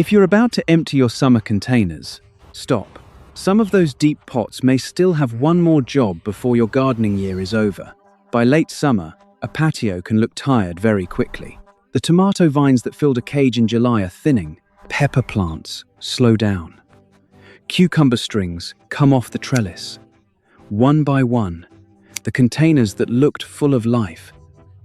If you're about to empty your summer containers, stop. Some of those deep pots may still have one more job before your gardening year is over. By late summer, a patio can look tired very quickly. The tomato vines that filled a cage in July are thinning. Pepper plants slow down. Cucumber strings come off the trellis. One by one, the containers that looked full of life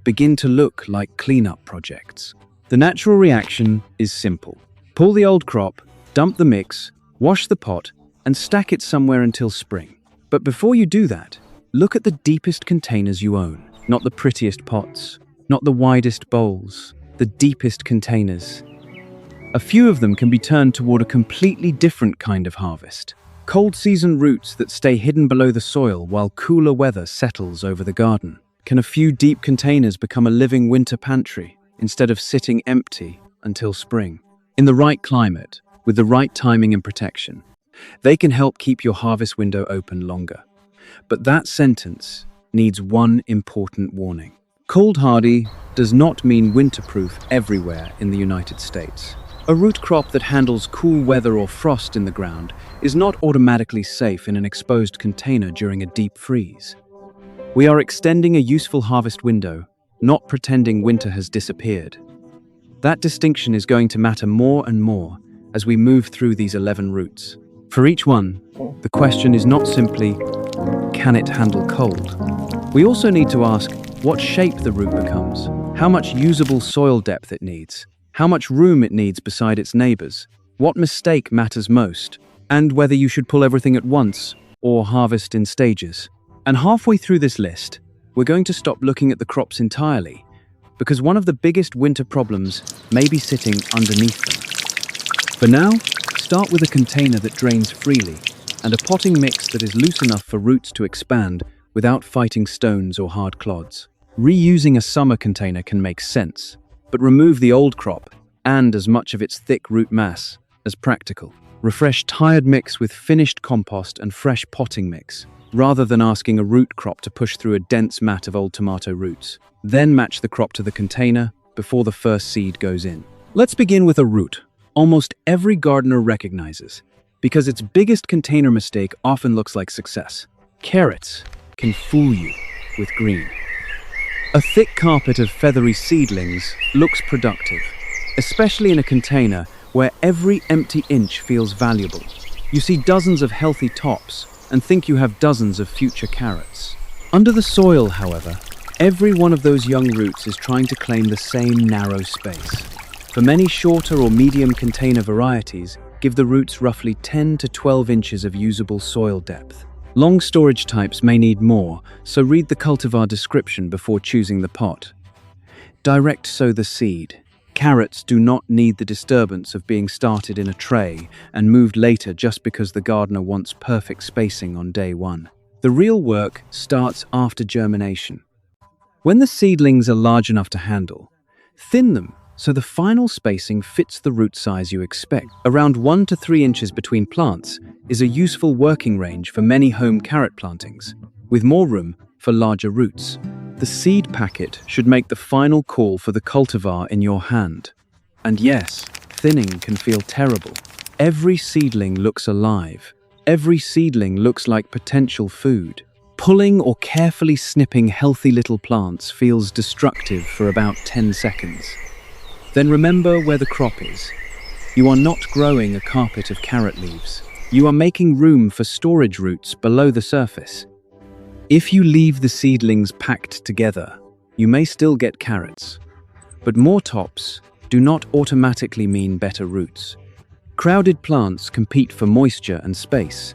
begin to look like cleanup projects. The natural reaction is simple. Pull the old crop, dump the mix, wash the pot, and stack it somewhere until spring. But before you do that, look at the deepest containers you own. Not the prettiest pots, not the widest bowls, the deepest containers. A few of them can be turned toward a completely different kind of harvest. Cold season roots that stay hidden below the soil while cooler weather settles over the garden. Can a few deep containers become a living winter pantry instead of sitting empty until spring? In the right climate, with the right timing and protection, they can help keep your harvest window open longer. But that sentence needs one important warning. Cold hardy does not mean winterproof everywhere in the United States. A root crop that handles cool weather or frost in the ground is not automatically safe in an exposed container during a deep freeze. We are extending a useful harvest window, not pretending winter has disappeared. That distinction is going to matter more and more as we move through these 11 roots. For each one, the question is not simply, can it handle cold? We also need to ask what shape the root becomes, how much usable soil depth it needs, how much room it needs beside its neighbors, what mistake matters most, and whether you should pull everything at once or harvest in stages. And halfway through this list, we're going to stop looking at the crops entirely, because one of the biggest winter problems may be sitting underneath them. For now, start with a container that drains freely and a potting mix that is loose enough for roots to expand without fighting stones or hard clods. Reusing a summer container can make sense, but remove the old crop and as much of its thick root mass as practical. Refresh tired mix with finished compost and fresh potting mix, rather than asking a root crop to push through a dense mat of old tomato roots. Then match the crop to the container before the first seed goes in. Let's begin with a root almost every gardener recognizes, because its biggest container mistake often looks like success. Carrots can fool you with green. A thick carpet of feathery seedlings looks productive, especially in a container where every empty inch feels valuable. You see dozens of healthy tops and think you have dozens of future carrots. Under the soil, however, every one of those young roots is trying to claim the same narrow space. For many shorter or medium container varieties, give the roots roughly 10 to 12 inches of usable soil depth. Long storage types may need more, so read the cultivar description before choosing the pot. Direct sow the seed. Carrots do not need the disturbance of being started in a tray and moved later just because the gardener wants perfect spacing on day one. The real work starts after germination. When the seedlings are large enough to handle, thin them so the final spacing fits the root size you expect. Around 1 to 3 inches between plants is a useful working range for many home carrot plantings, with more room for larger roots. The seed packet should make the final call for the cultivar in your hand. And yes, thinning can feel terrible. Every seedling looks alive. Every seedling looks like potential food. Pulling or carefully snipping healthy little plants feels destructive for about 10 seconds. Then remember where the crop is. You are not growing a carpet of carrot leaves. You are making room for storage roots below the surface. If you leave the seedlings packed together, you may still get carrots. But more tops do not automatically mean better roots. Crowded plants compete for moisture and space,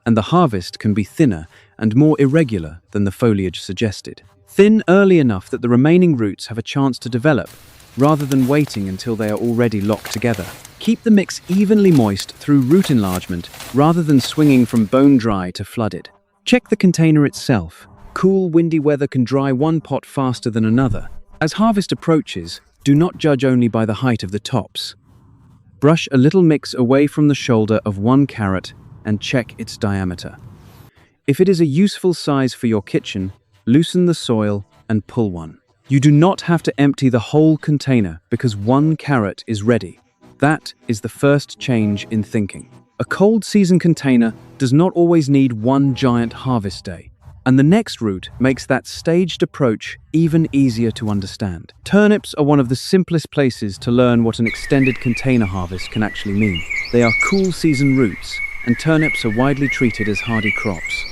and the harvest can be thinner and more irregular than the foliage suggested. Thin early enough that the remaining roots have a chance to develop, rather than waiting until they are already locked together. Keep the mix evenly moist through root enlargement, rather than swinging from bone dry to flooded. Check the container itself. Cool, windy weather can dry one pot faster than another. As harvest approaches, do not judge only by the height of the tops. Brush a little mix away from the shoulder of one carrot and check its diameter. If it is a useful size for your kitchen, loosen the soil and pull one. You do not have to empty the whole container because one carrot is ready. That is the first change in thinking. A cold season container does not always need one giant harvest day, and the next route makes that staged approach even easier to understand. Turnips are one of the simplest places to learn what an extended container harvest can actually mean. They are cool season roots, and turnips are widely treated as hardy crops.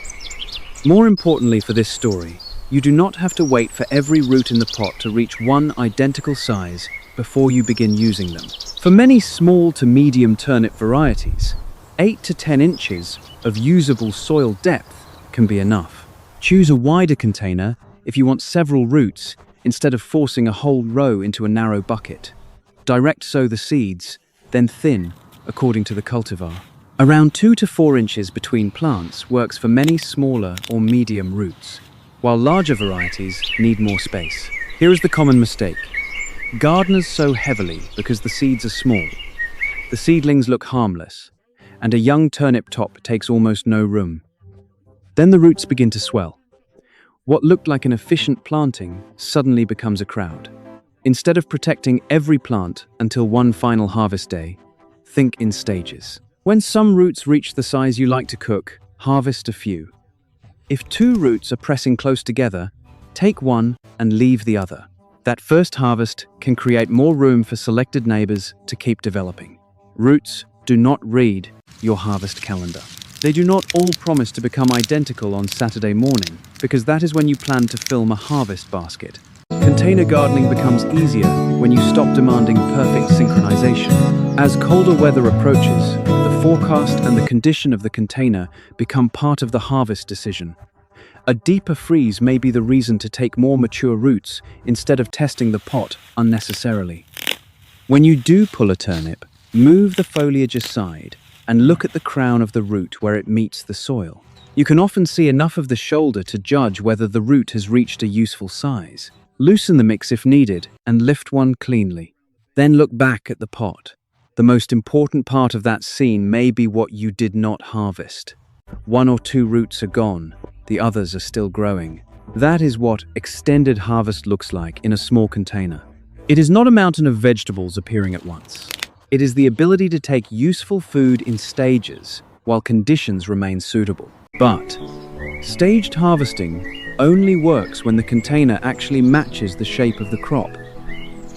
More importantly for this story, you do not have to wait for every root in the pot to reach one identical size before you begin using them. For many small to medium turnip varieties, 8 to 10 inches of usable soil depth can be enough. Choose a wider container if you want several roots instead of forcing a whole row into a narrow bucket. Direct sow the seeds, then thin according to the cultivar. Around 2 to 4 inches between plants works for many smaller or medium roots, while larger varieties need more space. Here is the common mistake. Gardeners sow heavily because the seeds are small. The seedlings look harmless, and a young turnip top takes almost no room. Then the roots begin to swell. What looked like an efficient planting suddenly becomes a crowd. Instead of protecting every plant until one final harvest day, think in stages. When some roots reach the size you like to cook, harvest a few. If 2 roots are pressing close together, take one and leave the other. That first harvest can create more room for selected neighbors to keep developing. Roots do not read your harvest calendar. They do not all promise to become identical on Saturday morning, because that is when you plan to film a harvest basket. Container gardening becomes easier when you stop demanding perfect synchronization. As colder weather approaches, the forecast and the condition of the container become part of the harvest decision. A deeper freeze may be the reason to take more mature roots instead of testing the pot unnecessarily. When you do pull a turnip, move the foliage aside and look at the crown of the root where it meets the soil. You can often see enough of the shoulder to judge whether the root has reached a useful size. Loosen the mix if needed and lift one cleanly. Then look back at the pot. The most important part of that scene may be what you did not harvest. 1 or 2 roots are gone, the others are still growing. That is what extended harvest looks like in a small container. It is not a mountain of vegetables appearing at once. It is the ability to take useful food in stages while conditions remain suitable. But staged harvesting only works when the container actually matches the shape of the crop.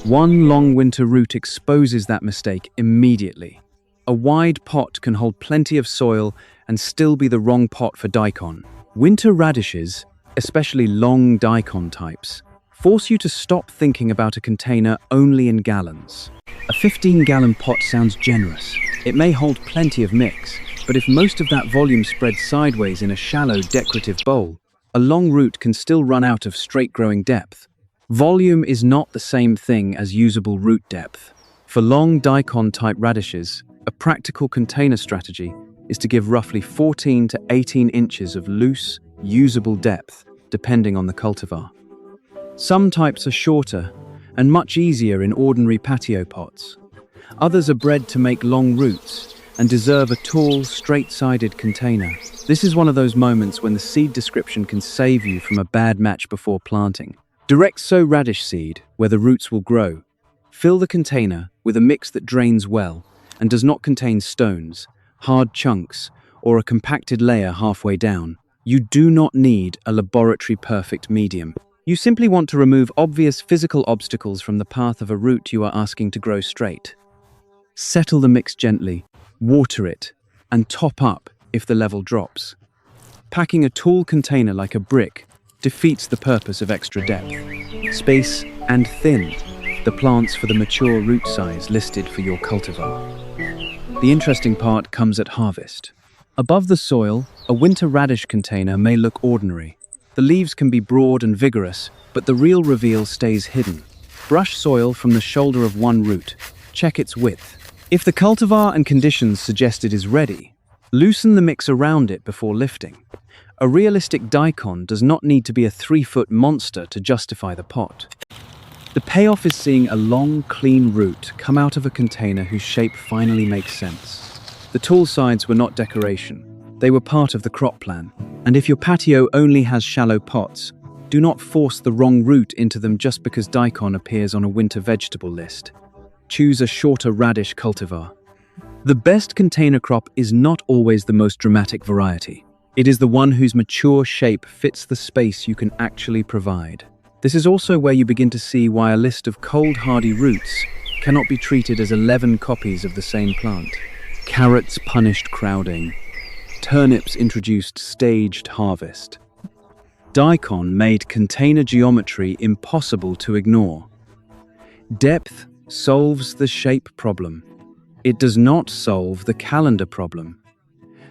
One long winter root exposes that mistake immediately. A wide pot can hold plenty of soil and still be the wrong pot for daikon. Winter radishes, especially long daikon types, force you to stop thinking about a container only in gallons. A 15-gallon pot sounds generous. It may hold plenty of mix, but if most of that volume spreads sideways in a shallow decorative bowl, a long root can still run out of straight-growing depth. Volume is not the same thing as usable root depth. For long daikon-type radishes, a practical container strategy is to give roughly 14 to 18 inches of loose, usable depth, depending on the cultivar. Some types are shorter and much easier in ordinary patio pots. Others are bred to make long roots and deserve a tall, straight-sided container. This is one of those moments when the seed description can save you from a bad match before planting. Direct sow radish seed where the roots will grow. Fill the container with a mix that drains well and does not contain stones, hard chunks, or a compacted layer halfway down. You do not need a laboratory-perfect medium. You simply want to remove obvious physical obstacles from the path of a root you are asking to grow straight. Settle the mix gently, water it, and top up if the level drops. Packing a tall container like a brick defeats the purpose of extra depth. Space and thin the plants for the mature root size listed for your cultivar. The interesting part comes at harvest. Above the soil, a winter radish container may look ordinary. The leaves can be broad and vigorous, but the real reveal stays hidden. Brush soil from the shoulder of one root. Check its width. If the cultivar and conditions suggest it is ready, loosen the mix around it before lifting. A realistic daikon does not need to be a 3-foot monster to justify the pot. The payoff is seeing a long, clean root come out of a container whose shape finally makes sense. The tall sides were not decoration. They were part of the crop plan. And if your patio only has shallow pots, do not force the wrong root into them just because daikon appears on a winter vegetable list. choose a shorter radish cultivar. The best container crop is not always the most dramatic variety. It is the one whose mature shape fits the space you can actually provide. This is also where you begin to see why a list of cold-hardy roots cannot be treated as 11 copies of the same plant. Carrots punished crowding. Turnips introduced staged harvest. Daikon made container geometry impossible to ignore. Depth solves the shape problem. It does not solve the calendar problem.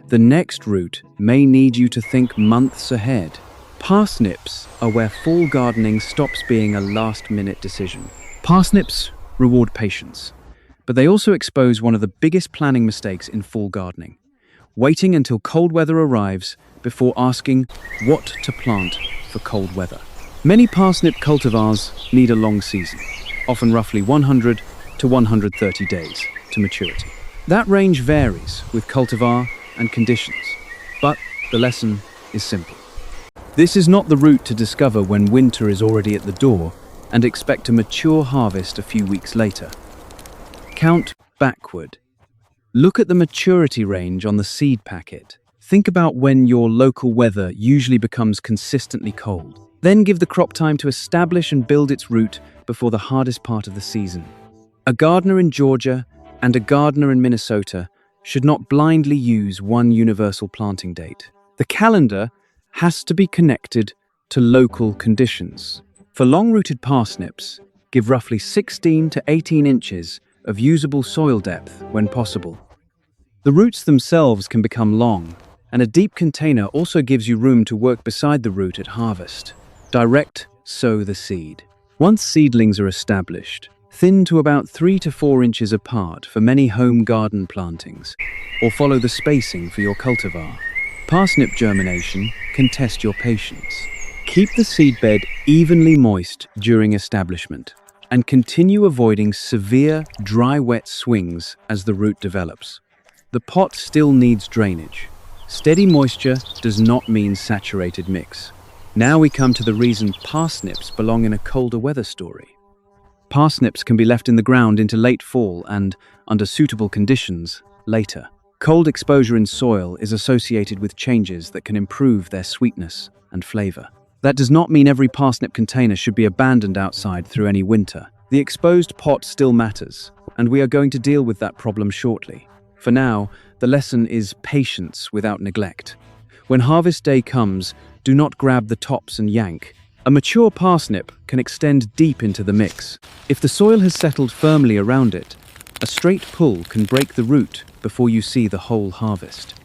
The next route may need you to think months ahead. Parsnips are where fall gardening stops being a last-minute decision. Parsnips reward patience, but they also expose one of the biggest planning mistakes in fall gardening: waiting until cold weather arrives before asking what to plant for cold weather. Many parsnip cultivars need a long season, often roughly 100 to 130 days to maturity. That range varies with cultivar and conditions, but the lesson is simple. This is not the route to discover when winter is already at the door and expect a mature harvest a few weeks later. Count backward. Look at the maturity range on the seed packet. Think about when your local weather usually becomes consistently cold. Then give the crop time to establish and build its root before the hardest part of the season. A gardener in Georgia and a gardener in Minnesota should not blindly use one universal planting date. The calendar has to be connected to local conditions. For long-rooted parsnips, give roughly 16 to 18 inches of usable soil depth when possible. The roots themselves can become long, and a deep container also gives you room to work beside the root at harvest. Direct sow the seed. Once seedlings are established, thin to about 3 to 4 inches apart for many home garden plantings, or follow the spacing for your cultivar. Parsnip germination can test your patience. Keep the seedbed evenly moist during establishment, and continue avoiding severe dry-wet swings as the root develops. The pot still needs drainage. Steady moisture does not mean saturated mix. Now we come to the reason parsnips belong in a colder weather story. Parsnips can be left in the ground into late fall and, under suitable conditions, later. Cold exposure in soil is associated with changes that can improve their sweetness and flavor. That does not mean every parsnip container should be abandoned outside through any winter. The exposed pot still matters, and we are going to deal with that problem shortly. For now, the lesson is patience without neglect. When harvest day comes, do not grab the tops and yank. A mature parsnip can extend deep into the mix. If the soil has settled firmly around it, a straight pull can break the root before you see the whole harvest.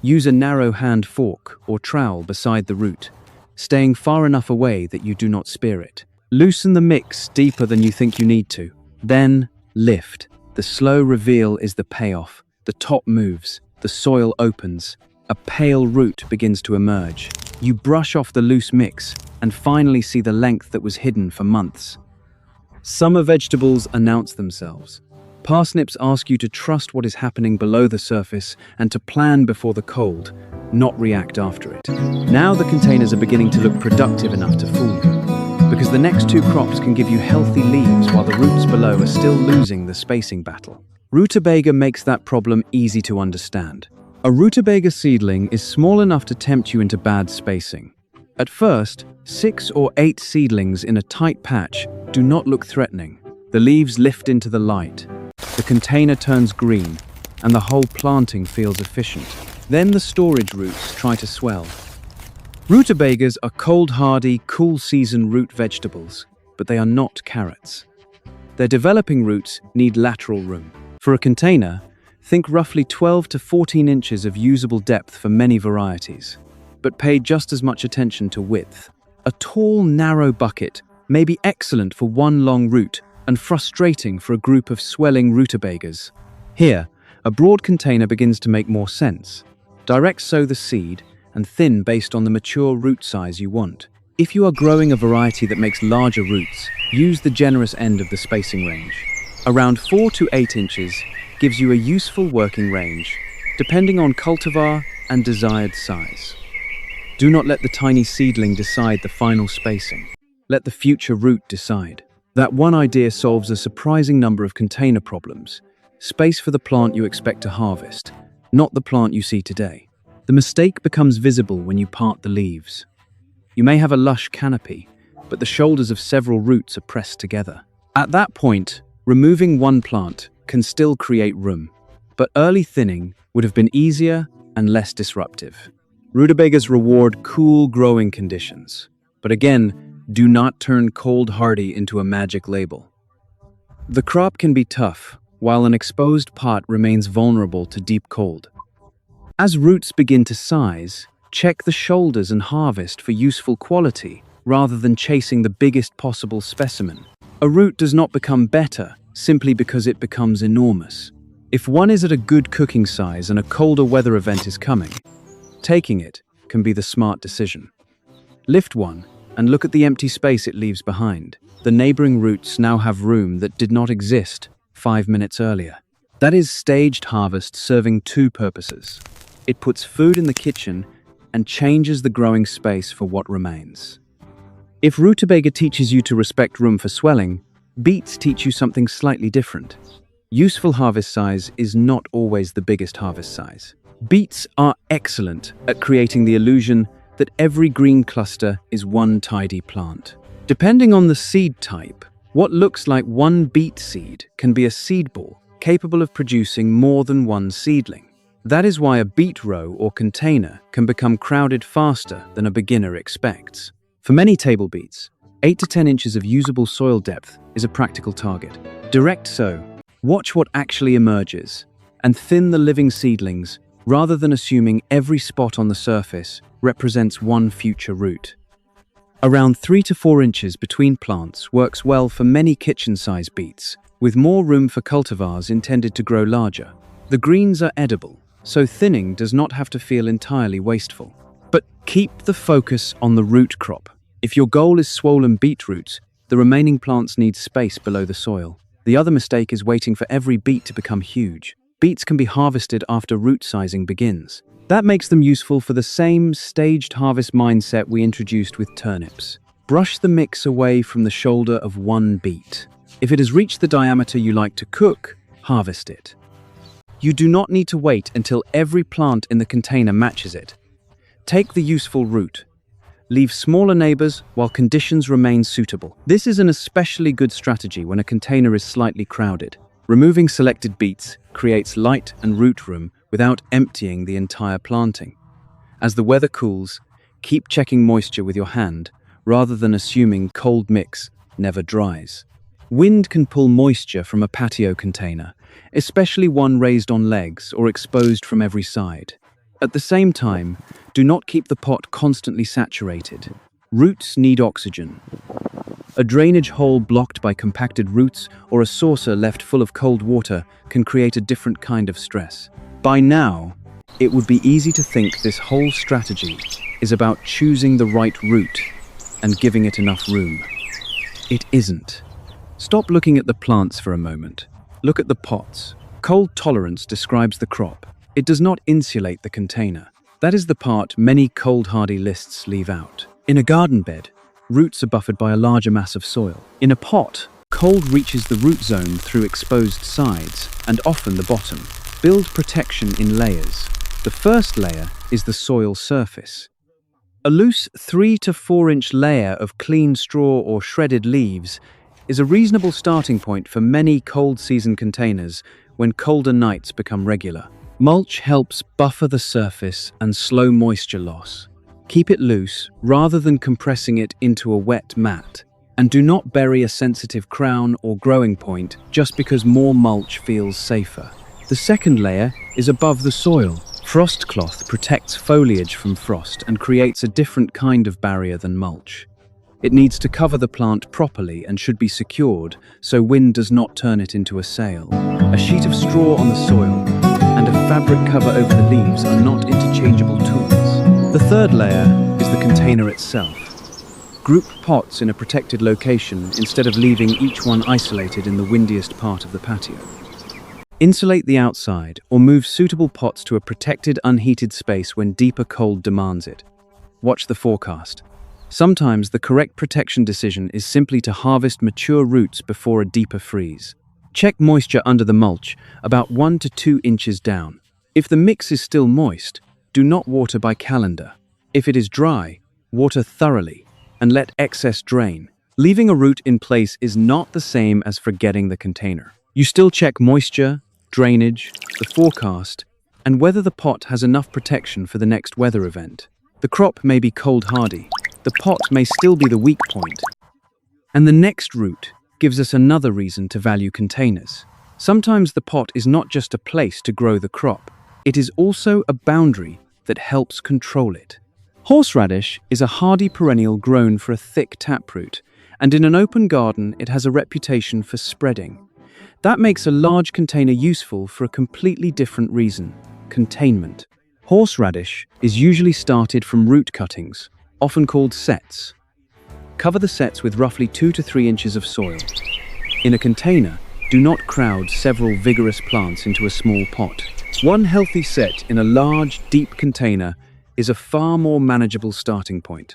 Use a narrow hand fork or trowel beside the root, staying far enough away that you do not spear it. Loosen the mix deeper than you think you need to. Then lift. The slow reveal is the payoff. The top moves, the soil opens, a pale root begins to emerge. You brush off the loose mix and finally see the length that was hidden for months. Summer vegetables announce themselves. Parsnips ask you to trust what is happening below the surface and to plan before the cold, not react after it. Now the containers are beginning to look productive enough to fool you, because the next two crops can give you healthy leaves while the roots below are still losing the spacing battle. Rutabaga makes that problem easy to understand. A rutabaga seedling is small enough to tempt you into bad spacing. At first, 6 or 8 seedlings in a tight patch do not look threatening. The leaves lift into the light, the container turns green, and the whole planting feels efficient. Then the storage roots try to swell. Rutabagas are cold-hardy, cool-season root vegetables, but they are not carrots. Their developing roots need lateral room. For a container, think roughly 12 to 14 inches of usable depth for many varieties, but pay just as much attention to width. A tall, narrow bucket may be excellent for one long root and frustrating for a group of swelling rutabagas. Here, a broad container begins to make more sense. Direct sow the seed and thin based on the mature root size you want. If you are growing a variety that makes larger roots, use the generous end of the spacing range. Around 4 to 8 inches gives you a useful working range, depending on cultivar and desired size. Do not let the tiny seedling decide the final spacing. Let the future root decide. That one idea solves a surprising number of container problems. Space for the plant you expect to harvest, not the plant you see today. The mistake becomes visible when you part the leaves. You may have a lush canopy, but the shoulders of several roots are pressed together. At that point, removing one plant can still create room, but early thinning would have been easier and less disruptive. Rutabagas reward cool growing conditions, but again, do not turn cold hardy into a magic label. The crop can be tough, while an exposed pot remains vulnerable to deep cold. As roots begin to size, check the shoulders and harvest for useful quality rather than chasing the biggest possible specimen. A root does not become better simply because it becomes enormous. If one is at a good cooking size and a colder weather event is coming, taking it can be the smart decision. Lift one and look at the empty space it leaves behind. The neighboring roots now have room that did not exist 5 minutes earlier. That is staged harvest serving two purposes. It puts food in the kitchen and changes the growing space for what remains. If rutabaga teaches you to respect room for swelling, beets teach you something slightly different. Useful harvest size is not always the biggest harvest size. Beets are excellent at creating the illusion that every green cluster is one tidy plant. Depending on the seed type, what looks like one beet seed can be a seed ball capable of producing more than one seedling. That is why a beet row or container can become crowded faster than a beginner expects. For many table beets, 8 to 10 inches of usable soil depth is a practical target. Direct sow, watch what actually emerges, and thin the living seedlings rather than assuming every spot on the surface represents one future root. Around 3 to 4 inches between plants works well for many kitchen-sized beets, with more room for cultivars intended to grow larger. The greens are edible, so thinning does not have to feel entirely wasteful. But keep the focus on the root crop. If your goal is swollen beet roots, the remaining plants need space below the soil. The other mistake is waiting for every beet to become huge. Beets can be harvested after root sizing begins. That makes them useful for the same staged harvest mindset we introduced with turnips. Brush the mix away from the shoulder of one beet. If it has reached the diameter you like to cook, harvest it. You do not need to wait until every plant in the container matches it. Take the useful root. Leave smaller neighbors while conditions remain suitable. This is an especially good strategy when a container is slightly crowded. Removing selected beets creates light and root room without emptying the entire planting. As the weather cools, keep checking moisture with your hand rather than assuming cold mix never dries. Wind can pull moisture from a patio container, especially one raised on legs or exposed from every side. At the same time, do not keep the pot constantly saturated. Roots need oxygen. A drainage hole blocked by compacted roots or a saucer left full of cold water can create a different kind of stress. By now, it would be easy to think this whole strategy is about choosing the right root and giving it enough room. It isn't. Stop looking at the plants for a moment. Look at the pots. Cold tolerance describes the crop. It does not insulate the container. That is the part many cold-hardy lists leave out. In a garden bed, roots are buffered by a larger mass of soil. In a pot, cold reaches the root zone through exposed sides and often the bottom. Build protection in layers. The first layer is the soil surface. A loose 3 to 4 inch layer of clean straw or shredded leaves is a reasonable starting point for many cold season containers when colder nights become regular. Mulch helps buffer the surface and slow moisture loss. Keep it loose rather than compressing it into a wet mat. And do not bury a sensitive crown or growing point just because more mulch feels safer. The second layer is above the soil. Frost cloth protects foliage from frost and creates a different kind of barrier than mulch. It needs to cover the plant properly and should be secured so wind does not turn it into a sail. A sheet of straw on the soil and a fabric cover over the leaves are not interchangeable tools. The third layer is the container itself. Group pots in a protected location instead of leaving each one isolated in the windiest part of the patio. Insulate the outside or move suitable pots to a protected, unheated space when deeper cold demands it. Watch the forecast. Sometimes the correct protection decision is simply to harvest mature roots before a deeper freeze. Check moisture under the mulch, about 1 to 2 inches down. If the mix is still moist, do not water by calendar. If it is dry, water thoroughly and let excess drain. Leaving a root in place is not the same as forgetting the container. You still check moisture, drainage, the forecast, and whether the pot has enough protection for the next weather event. The crop may be cold hardy. The pot may still be the weak point. And the next root gives us another reason to value containers. Sometimes the pot is not just a place to grow the crop. It is also a boundary that helps control it. Horseradish is a hardy perennial grown for a thick taproot, and in an open garden it has a reputation for spreading. That makes a large container useful for a completely different reason: containment. Horseradish is usually started from root cuttings, often called sets. Cover the sets with roughly 2 to 3 inches of soil. In a container, do not crowd several vigorous plants into a small pot. One healthy set in a large, deep container is a far more manageable starting point.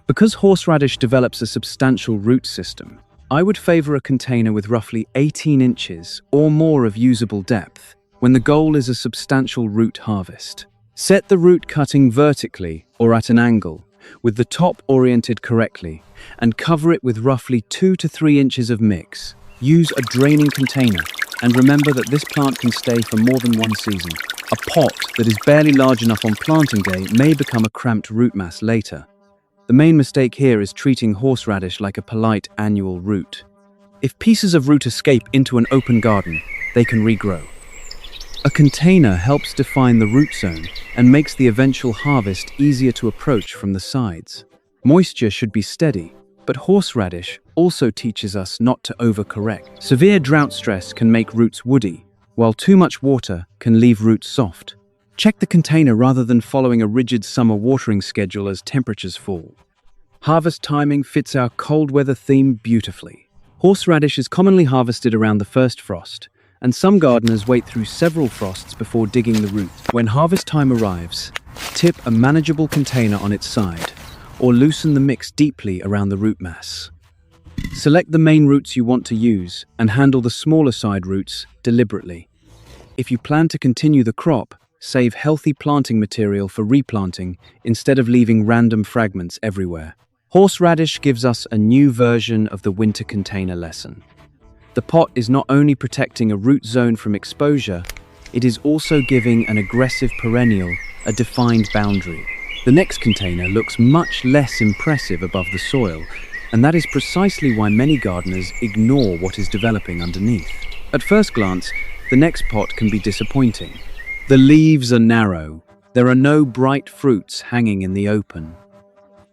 Because horseradish develops a substantial root system, I would favor a container with roughly 18 inches or more of usable depth when the goal is a substantial root harvest. Set the root cutting vertically or at an angle, with the top oriented correctly, and cover it with roughly 2 to 3 inches of mix. Use a draining container, and remember that this plant can stay for more than one season. A pot that is barely large enough on planting day may become a cramped root mass later. The main mistake here is treating horseradish like a polite annual root. If pieces of root escape into an open garden, they can regrow. A container helps define the root zone and makes the eventual harvest easier to approach from the sides. Moisture should be steady, but horseradish also teaches us not to overcorrect. Severe drought stress can make roots woody, while too much water can leave roots soft. Check the container rather than following a rigid summer watering schedule as temperatures fall. Harvest timing fits our cold weather theme beautifully. Horseradish is commonly harvested around the first frost, and some gardeners wait through several frosts before digging the root. When harvest time arrives, tip a manageable container on its side, or loosen the mix deeply around the root mass. Select the main roots you want to use and handle the smaller side roots deliberately. If you plan to continue the crop, save healthy planting material for replanting instead of leaving random fragments everywhere. Horseradish gives us a new version of the winter container lesson. The pot is not only protecting a root zone from exposure, it is also giving an aggressive perennial a defined boundary. The next container looks much less impressive above the soil, and that is precisely why many gardeners ignore what is developing underneath. At first glance, the next pot can be disappointing. The leaves are narrow. There are no bright fruits hanging in the open.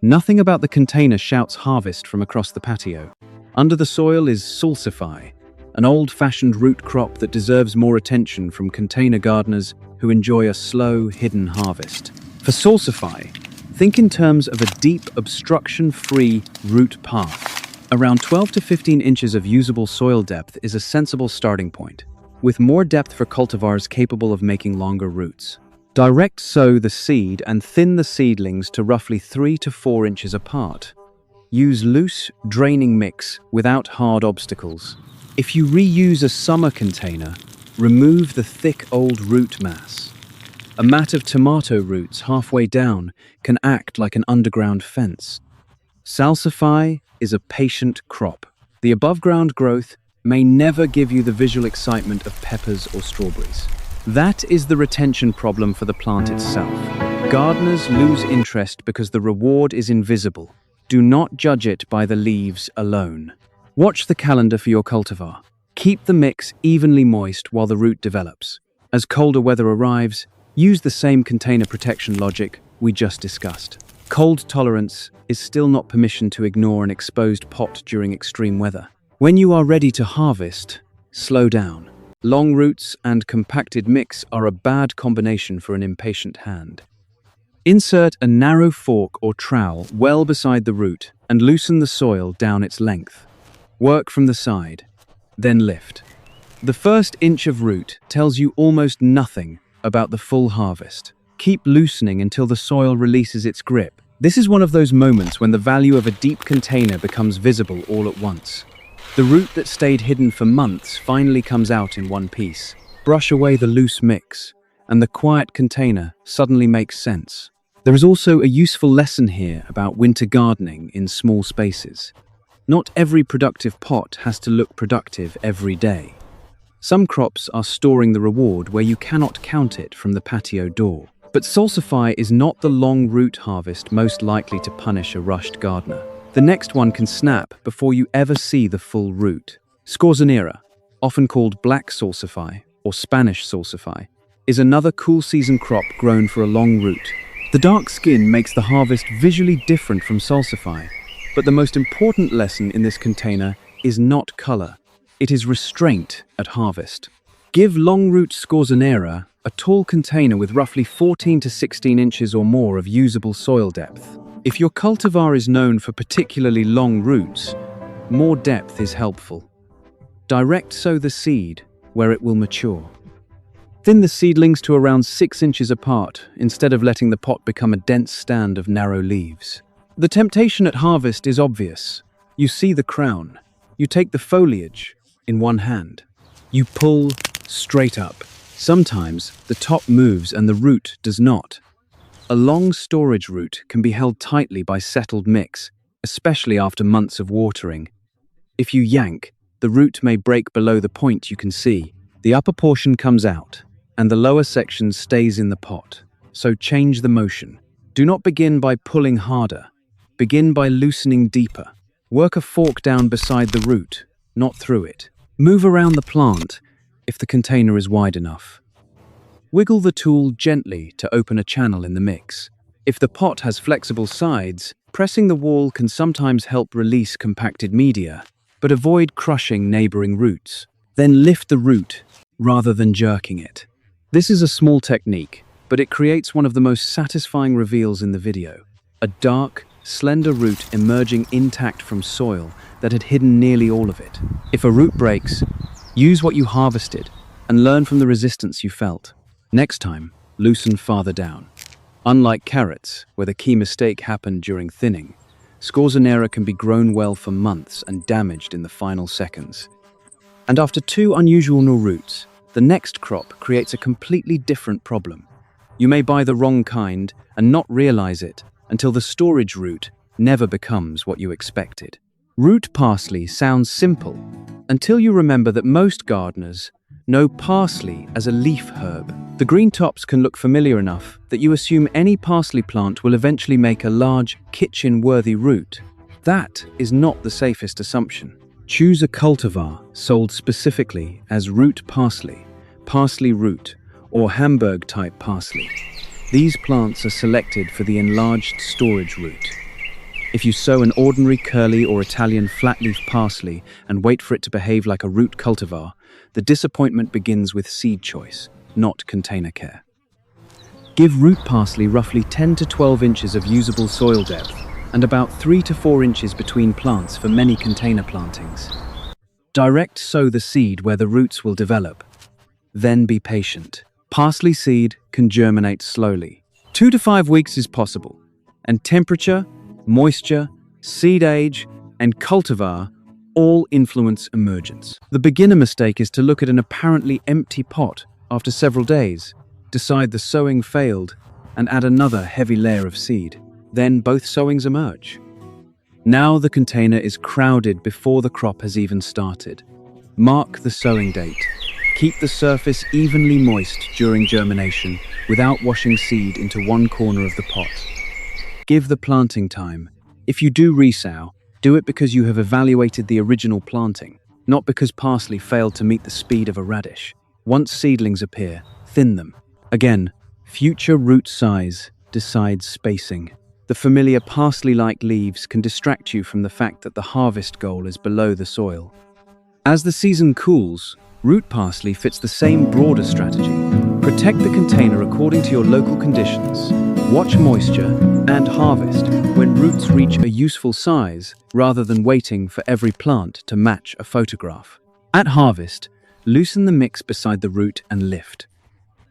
Nothing about the container shouts harvest from across the patio. Under the soil is Salsify, an old-fashioned root crop that deserves more attention from container gardeners who enjoy a slow, hidden harvest. For Salsify, think in terms of a deep, obstruction-free root path. Around 12 to 15 inches of usable soil depth is a sensible starting point, with more depth for cultivars capable of making longer roots. Direct sow the seed and thin the seedlings to roughly 3 to 4 inches apart. Use loose, draining mix without hard obstacles. If you reuse a summer container, remove the thick old root mass. A mat of tomato roots halfway down can act like an underground fence. Salsify is a patient crop. The above-ground growth may never give you the visual excitement of peppers or strawberries. That is the retention problem for the plant itself. Gardeners lose interest because the reward is invisible. Do not judge it by the leaves alone. Watch the calendar for your cultivar. Keep the mix evenly moist while the root develops. As colder weather arrives, use the same container protection logic we just discussed. Cold tolerance is still not permission to ignore an exposed pot during extreme weather. When you are ready to harvest, slow down. Long roots and compacted mix are a bad combination for an impatient hand. Insert a narrow fork or trowel well beside the root and loosen the soil down its length. Work from the side, then lift. The first inch of root tells you almost nothing about the full harvest. Keep loosening until the soil releases its grip. This is one of those moments when the value of a deep container becomes visible all at once. The root that stayed hidden for months finally comes out in one piece. Brush away the loose mix, and the quiet container suddenly makes sense. There is also a useful lesson here about winter gardening in small spaces. Not every productive pot has to look productive every day. Some crops are storing the reward where you cannot count it from the patio door. But Salsify is not the long root harvest most likely to punish a rushed gardener. The next one can snap before you ever see the full root. Scorzonera, often called black Salsify or Spanish Salsify, is another cool season crop grown for a long root. The dark skin makes the harvest visually different from Salsify, but the most important lesson in this container is not color. It is restraint at harvest. Give long-root Scorzonera a tall container with roughly 14 to 16 inches or more of usable soil depth. If your cultivar is known for particularly long roots, more depth is helpful. Direct sow the seed where it will mature. Thin the seedlings to around 6 inches apart instead of letting the pot become a dense stand of narrow leaves. The temptation at harvest is obvious. You see the crown. You take the foliage in one hand. You pull straight up. Sometimes the top moves and the root does not. A long storage root can be held tightly by settled mix, especially after months of watering. If you yank, the root may break below the point you can see. The upper portion comes out, and the lower section stays in the pot. So change the motion. Do not begin by pulling harder. Begin by loosening deeper. Work a fork down beside the root, not through it. Move around the plant if the container is wide enough. Wiggle the tool gently to open a channel in the mix. If the pot has flexible sides, pressing the wall can sometimes help release compacted media, but avoid crushing neighboring roots. Then lift the root rather than jerking it. This is a small technique, but it creates one of the most satisfying reveals in the video. A dark, slender root emerging intact from soil that had hidden nearly all of it. If a root breaks, use what you harvested and learn from the resistance you felt. Next time, loosen farther down. Unlike carrots, where the key mistake happened during thinning, Scorzonera can be grown well for months and damaged in the final seconds. And after 2 unusual new roots, the next crop creates a completely different problem. You may buy the wrong kind and not realize it until the storage root never becomes what you expected. Root parsley sounds simple until you remember that most gardeners know parsley as a leaf herb. The green tops can look familiar enough that you assume any parsley plant will eventually make a large, kitchen-worthy root. That is not the safest assumption. Choose a cultivar sold specifically as root parsley, parsley root, or Hamburg-type parsley. These plants are selected for the enlarged storage root. If you sow an ordinary curly or Italian flat-leaf parsley and wait for it to behave like a root cultivar, the disappointment begins with seed choice, not container care. Give root parsley roughly 10 to 12 inches of usable soil depth and about 3 to 4 inches between plants for many container plantings. Direct sow the seed where the roots will develop. Then be patient. Parsley seed can germinate slowly. 2 to 5 weeks is possible, and temperature, moisture, seed age, and cultivar all influence emergence. The beginner mistake is to look at an apparently empty pot after several days, decide the sowing failed, and add another heavy layer of seed. Then both sowings emerge. Now the container is crowded before the crop has even started. Mark the sowing date. Keep the surface evenly moist during germination without washing seed into one corner of the pot. Give the planting time. If you do resow, do it because you have evaluated the original planting, not because parsley failed to meet the speed of a radish. Once seedlings appear, thin them. Again, future root size decides spacing. The familiar parsley-like leaves can distract you from the fact that the harvest goal is below the soil. As the season cools, root parsley fits the same broader strategy. Protect the container according to your local conditions. Watch moisture and harvest when roots reach a useful size rather than waiting for every plant to match a photograph. At harvest, loosen the mix beside the root and lift.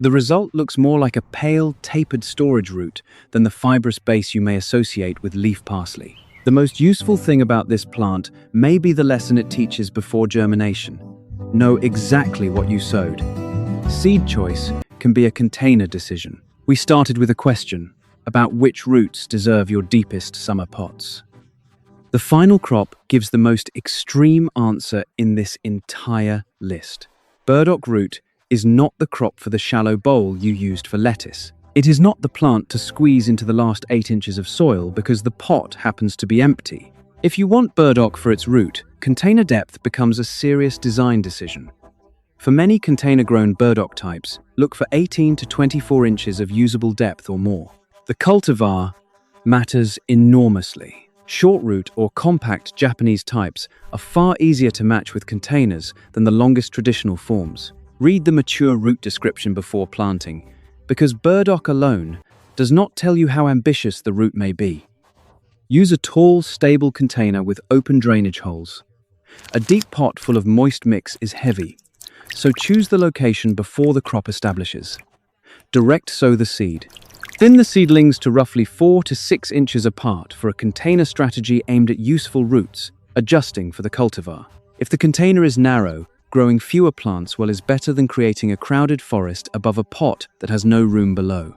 The result looks more like a pale, tapered storage root than the fibrous base you may associate with leaf parsley. The most useful thing about this plant may be the lesson it teaches before germination. Know exactly what you sowed. Seed choice can be a container decision. We started with a question about which roots deserve your deepest summer pots. The final crop gives the most extreme answer in this entire list. Burdock root is not the crop for the shallow bowl you used for lettuce. It is not the plant to squeeze into the last 8 inches of soil because the pot happens to be empty. If you want burdock for its root, container depth becomes a serious design decision. For many container-grown burdock types, look for 18 to 24 inches of usable depth or more. The cultivar matters enormously. Short root or compact Japanese types are far easier to match with containers than the longest traditional forms. Read the mature root description before planting, because burdock alone does not tell you how ambitious the root may be. Use a tall, stable container with open drainage holes. A deep pot full of moist mix is heavy, so choose the location before the crop establishes. Direct sow the seed. Thin the seedlings to roughly 4 to 6 inches apart for a container strategy aimed at useful roots, adjusting for the cultivar. If the container is narrow, growing fewer plants is better than creating a crowded forest above a pot that has no room below.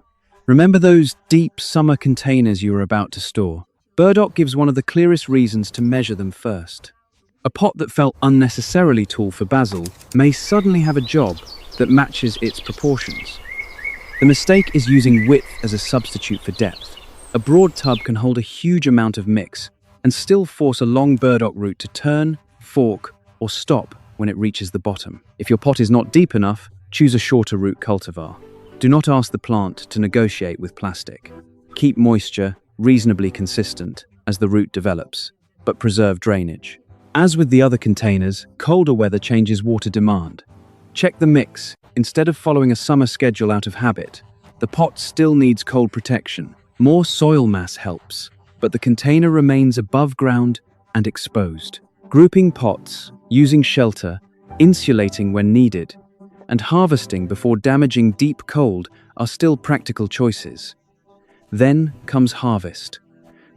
Remember those deep summer containers you are about to store? Burdock gives one of the clearest reasons to measure them first. A pot that felt unnecessarily tall for basil may suddenly have a job that matches its proportions. The mistake is using width as a substitute for depth. A broad tub can hold a huge amount of mix and still force a long burdock root to turn, fork, or stop when it reaches the bottom. If your pot is not deep enough, choose a shorter root cultivar. Do not ask the plant to negotiate with plastic. Keep moisture reasonably consistent as the root develops, but preserve drainage. As with the other containers, colder weather changes water demand. Check the mix. Instead of following a summer schedule out of habit, the pot still needs cold protection. More soil mass helps, but the container remains above ground and exposed. Grouping pots, using shelter, insulating when needed, and harvesting before damaging deep cold are still practical choices. Then comes harvest.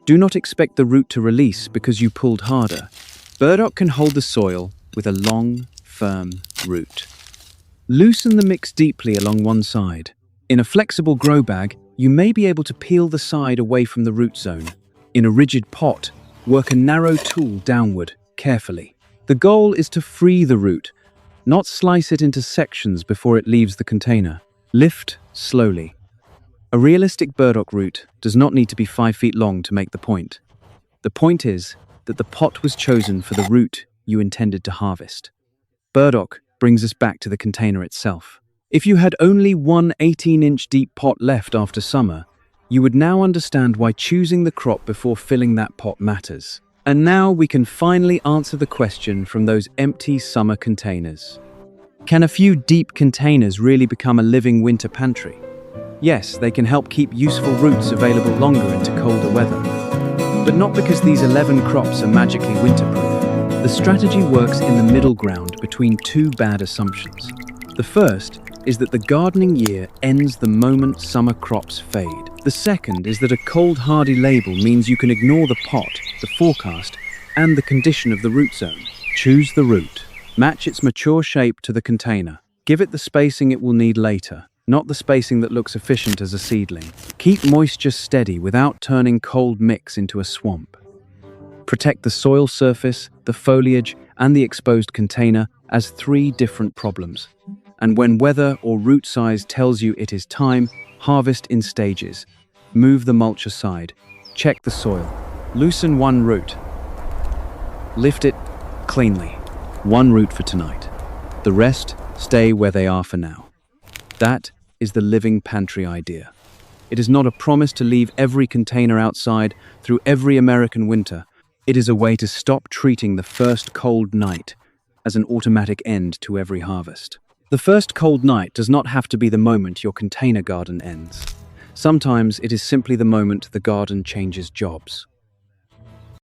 Do not expect the root to release because you pulled harder. Burdock can hold the soil with a long, firm root. Loosen the mix deeply along one side. In a flexible grow bag, you may be able to peel the side away from the root zone. In a rigid pot, work a narrow tool downward, carefully. The goal is to free the root, not slice it into sections before it leaves the container. Lift slowly. A realistic burdock root does not need to be 5 feet long to make the point. The point is that the pot was chosen for the root you intended to harvest. Burdock brings us back to the container itself. If you had only one 18-inch deep pot left after summer, you would now understand why choosing the crop before filling that pot matters. And now we can finally answer the question from those empty summer containers. Can a few deep containers really become a living winter pantry? Yes, they can help keep useful roots available longer into colder weather. But not because these 11 crops are magically winterproof. The strategy works in the middle ground between two bad assumptions. The first is that the gardening year ends the moment summer crops fade. The second is that a cold, hardy label means you can ignore the pot, the forecast, and the condition of the root zone. Choose the root. Match its mature shape to the container. Give it the spacing it will need later, not the spacing that looks efficient as a seedling. Keep moisture steady without turning cold mix into a swamp. Protect the soil surface, the foliage, and the exposed container as 3 different problems. And when weather or root size tells you it is time, harvest in stages. Move the mulch aside. Check the soil. Loosen one root. Lift it cleanly. One root for tonight. The rest stay where they are for now. That is the living pantry idea. It is not a promise to leave every container outside through every American winter. It is a way to stop treating the first cold night as an automatic end to every harvest. The first cold night does not have to be the moment your container garden ends. Sometimes it is simply the moment the garden changes jobs.